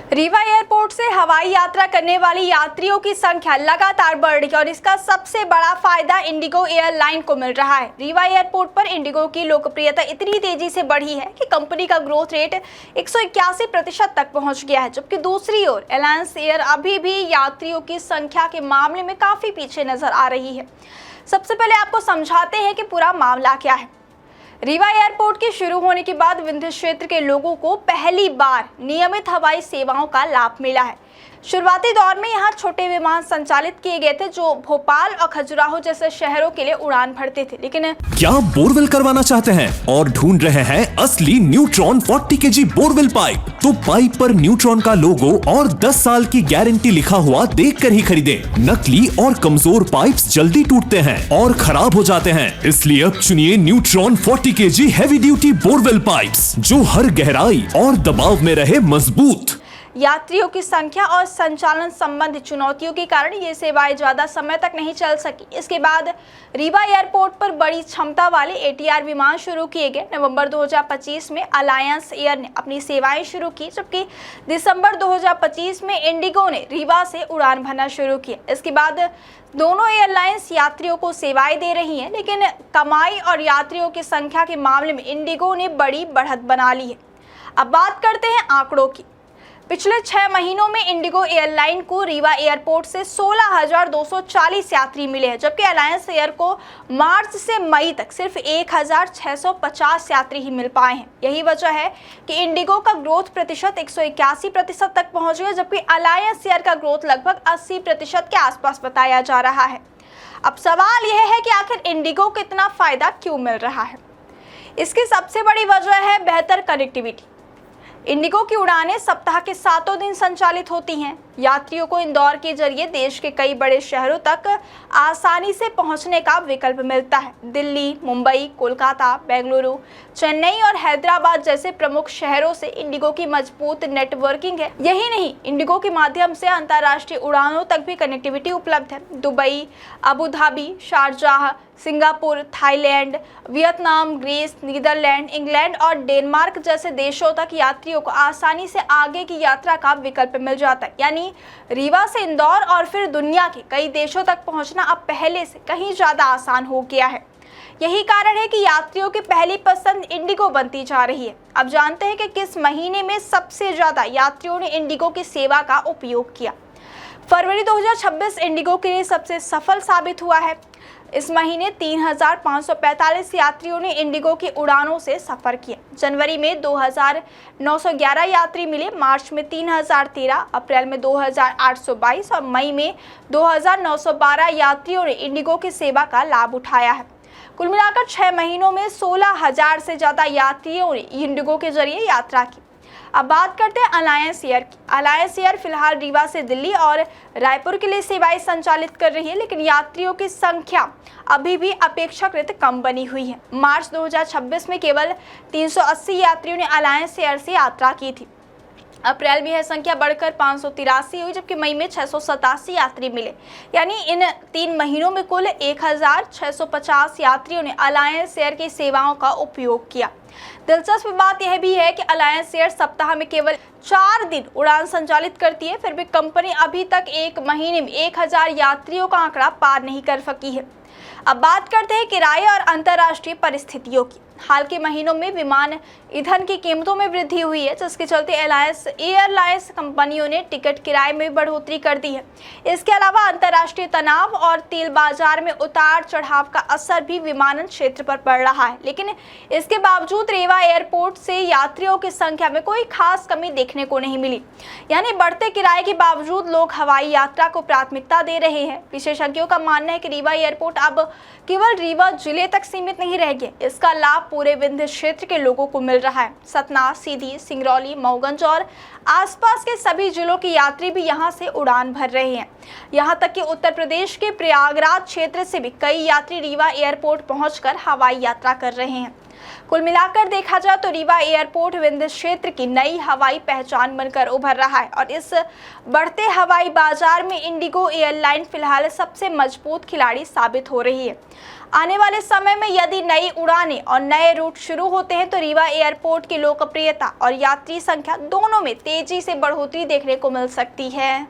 Rewa airport से हवाई यात्रा करने वाली यात्रियों की संख्या लगातार बढ़ रही है और इसका सबसे बड़ा फायदा इंडिगो एयरलाइन को मिल रहा है। रीवा एयरपोर्ट पर इंडिगो की लोकप्रियता इतनी तेजी से बढ़ी है कि कंपनी का ग्रोथ रेट 181% तक पहुंच गया है, जबकि दूसरी ओर अलायंस एयर अभी भी यात्रियों की संख्या के मामले में काफी पीछे नजर आ रही है। सबसे पहले आपको समझाते हैं कि पूरा मामला क्या है। रीवा एयरपोर्ट के शुरू होने के बाद विंध्य क्षेत्र के लोगों को पहली बार नियमित हवाई सेवाओं का लाभ मिला है। शुरुआती दौर में यहाँ छोटे विमान संचालित किए गए थे जो भोपाल और खजुराहो जैसे शहरों के लिए उड़ान भरते थे, लेकिन क्या बोरवेल करवाना चाहते हैं और ढूंढ रहे हैं असली न्यूट्रॉन 40 kg बोरवेल पाइप? तो पाइप पर न्यूट्रॉन का लोगो और 10 साल की गारंटी लिखा हुआ देखकर ही खरीदे। नकली और कमजोर पाइप्स जल्दी टूटते हैं और खराब हो जाते हैं, इसलिए अब चुनिए neutron 40 kg heavy duty borewell pipes जो हर गहराई और दबाव में रहे मजबूत। यात्रियों की संख्या और संचालन संबंधी चुनौतियों के कारण ये सेवाएं ज्यादा समय तक नहीं चल सकी। इसके बाद रीवा एयरपोर्ट पर बड़ी क्षमता वाले ATR विमान शुरू किए गए। नवंबर 2025 में अलायंस एयर ने अपनी सेवाएं शुरू की, जबकि दिसंबर 2025 में इंडिगो ने रीवा से उड़ान भरना शुरू किया। इसके बाद दोनों एयरलाइंस यात्रियों को सेवाएं दे रही हैं, लेकिन कमाई और यात्रियों की संख्या के मामले में इंडिगो ने बड़ी बढ़त बना ली है। अब बात करते हैं आंकड़ों की। पिछले 6 महीनों में इंडिगो एयरलाइन को रीवा एयरपोर्ट से 16,240 यात्री मिले हैं, जबकि अलायंस एयर को मार्च से मई तक सिर्फ 1,650 यात्री ही मिल पाए हैं। यही वजह है कि इंडिगो का ग्रोथ प्रतिशत 181% तक पहुंच गया, जबकि अलायंस एयर का ग्रोथ लगभग 80% के आसपास बताया जा रहा है। अब सवाल यह है कि आखिर इंडिगो को इतना फायदा क्यों मिल रहा है? इसकी सबसे बड़ी वजह है बेहतर कनेक्टिविटी। इंडिगो की उड़ानें सप्ताह के 7 दिन संचालित होती हैं। यात्रियों को इंदौर के जरिए देश के कई बड़े शहरों तक आसानी से पहुंचने का विकल्प मिलता है। दिल्ली, मुंबई, कोलकाता, बेंगलुरु, चेन्नई और हैदराबाद जैसे प्रमुख शहरों से इंडिगो की मजबूत नेटवर्किंग है। यही नहीं, इंडिगो के माध्यम से अंतर्राष्ट्रीय उड़ानों तक भी कनेक्टिविटी उपलब्ध है। Dubai, Abu Dhabi, Sharjah, Singapore, Thailand, Vietnam, Greece, Netherland, England और डेनमार्क जैसे देशों तक यात्रियों को आसानी से आगे की यात्रा का विकल्प मिल जाता है। यानी रीवा से इंदौर और फिर दुनिया के कई देशों तक पहुंचना अब पहले से कहीं ज्यादा आसान हो गया है। यही कारण है कि यात्रियों की पहली पसंद इंडिगो बनती जा रही है। अब जानते हैं कि किस महीने में सबसे ज्यादा यात्रियों ने इंडिगो की सेवा का उपयोग किया। फरवरी 2026 इंडिगो के लिए सबसे सफल साबित हुआ है। इस महीने 3,545 यात्रियों ने इंडिगो की उड़ानों से सफर किया। जनवरी में 2,911 यात्री मिले, मार्च में 3,013, अप्रैल में 2,822 और मई में 2,912 यात्रियों ने इंडिगो की सेवा का लाभ उठाया है। कुल मिलाकर 6 महीनों में 16,000 से ज्यादा यात्रियों ने इंडिगो के जरिए यात्रा की। अब बात करते हैं अलायंस एयर की। अलायंस एयर फिलहाल रीवा से दिल्ली और रायपुर के लिए सेवाएं संचालित कर रही है, लेकिन यात्रियों की संख्या अभी भी अपेक्षाकृत कम बनी हुई है। मार्च 2026 में केवल 380 यात्रियों ने अलायंस एयर से यात्रा की थी। अप्रैल में यह संख्या बढ़कर 583 हुई, जबकि मई में 687 यात्री मिले। यानी इन 3 महीनों में कुल 1,650 यात्रियों ने अलायंस एयर की सेवाओं का उपयोग किया। दिलचस्प बात यह भी है कि अलायंस एयर सप्ताह में केवल 4 दिन उड़ान संचालित करती है, फिर भी कंपनी अभी तक एक महीने में 1,000 यात्रियों का आंकड़ा पार नहीं कर सकी है। अब बात करते हैं किराए और अंतर्राष्ट्रीय परिस्थितियों की। हाल के महीनों में विमान ईंधन की कीमतों में वृद्धि हुई है, जिसके चलते एयरलाइंस कंपनियों ने टिकट किराए में बढ़ोतरी कर दी है। इसके अलावा अंतर्राष्ट्रीय तनाव और तेल बाजार में उतार चढ़ाव का असर भी विमानन क्षेत्र पर पड़ रहा है, लेकिन इसके बावजूद रीवा एयरपोर्ट से यात्रियों की संख्या में कोई खास कमी देखने को नहीं मिली। यानी बढ़ते किराए के बावजूद लोग हवाई यात्रा को प्राथमिकता दे रहे हैं। विशेषज्ञों का मानना है कि रीवा एयरपोर्ट अब केवल रीवा जिले तक सीमित नहीं रह गया, इसका लाभ पूरे विंध्य क्षेत्र के लोगों को मिल रहा है। सतना, सीधी, सिंगरौली, मऊगंज और आसपास के सभी जिलों के यात्री भी यहां से उड़ान भर रहे हैं। यहां तक कि उत्तर प्रदेश के प्रयागराज क्षेत्र से भी कई यात्री रीवा एयरपोर्ट पहुंचकर हवाई यात्रा कर रहे हैं। कुल मिलाकर देखा जाए तो रीवा एयरपोर्ट विंध्य क्षेत्र की नई हवाई पहचान बनकर उभर रहा है और इस बढ़ते हवाई बाजार में इंडिगो एयरलाइन फिलहाल सबसे मजबूत खिलाड़ी साबित हो रही है। आने वाले समय में यदि नई उड़ानें और नए रूट शुरू होते हैं तो रीवा एयरपोर्ट की लोकप्रियता और यात्री संख्या दोनों में तेजी से बढ़ोतरी देखने को मिल सकती है।